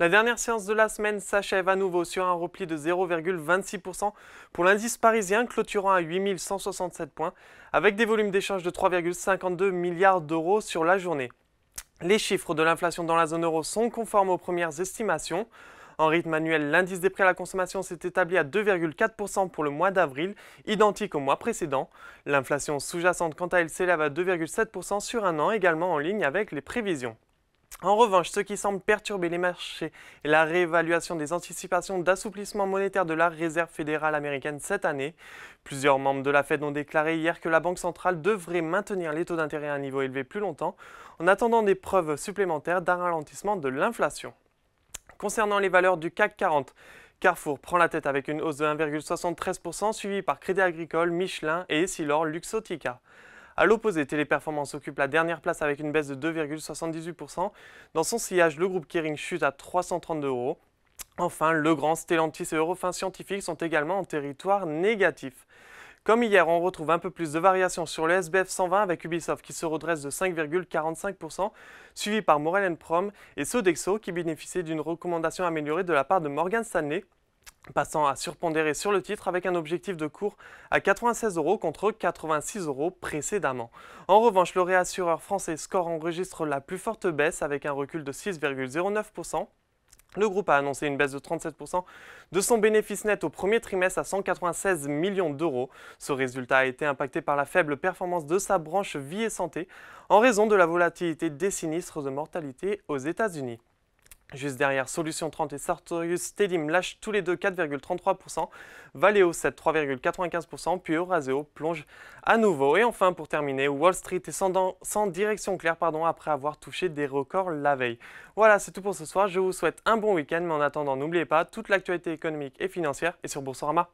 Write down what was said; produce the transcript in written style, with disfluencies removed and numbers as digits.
La dernière séance de la semaine s'achève à nouveau sur un repli de 0,26% pour l'indice parisien clôturant à 8167 points avec des volumes d'échange de 3,52 milliards d'euros sur la journée. Les chiffres de l'inflation dans la zone euro sont conformes aux premières estimations. En rythme annuel, l'indice des prix à la consommation s'est établi à 2,4% pour le mois d'avril, identique au mois précédent. L'inflation sous-jacente, quant à elle, s'élève à 2,7% sur un an, également en ligne avec les prévisions. En revanche, ce qui semble perturber les marchés est la réévaluation des anticipations d'assouplissement monétaire de la Réserve fédérale américaine cette année. Plusieurs membres de la Fed ont déclaré hier que la Banque centrale devrait maintenir les taux d'intérêt à un niveau élevé plus longtemps, en attendant des preuves supplémentaires d'un ralentissement de l'inflation. Concernant les valeurs du CAC 40, Carrefour prend la tête avec une hausse de 1,73%, suivie par Crédit Agricole, Michelin et Essilor Luxottica. A l'opposé, Téléperformance occupe la dernière place avec une baisse de 2,78%. Dans son sillage, le groupe Kering chute à 332 €. Enfin, Legrand, Stellantis et Eurofins Scientifique sont également en territoire négatif. Comme hier, on retrouve un peu plus de variations sur le SBF 120 avec Ubisoft qui se redresse de 5,45%, suivi par Morel & Prom et Sodexo qui bénéficie d'une recommandation améliorée de la part de Morgan Stanley, passant à surpondérer sur le titre avec un objectif de cours à 96 € contre 86 € précédemment. En revanche, le réassureur français Score enregistre la plus forte baisse avec un recul de 6,09%. Le groupe a annoncé une baisse de 37% de son bénéfice net au premier trimestre à 196 millions d'euros. Ce résultat a été impacté par la faible performance de sa branche vie et santé en raison de la volatilité des sinistres de mortalité aux États-Unis. Juste derrière, Solution 30 et Sartorius Stedim lâchent tous les deux 4,33%, Valeo 7 3,95%, puis Euraseo plonge à nouveau. Et enfin, pour terminer, Wall Street est sans direction claire après avoir touché des records la veille. Voilà, c'est tout pour ce soir. Je vous souhaite un bon week-end, mais en attendant, n'oubliez pas, toute l'actualité économique et financière est sur Boursorama.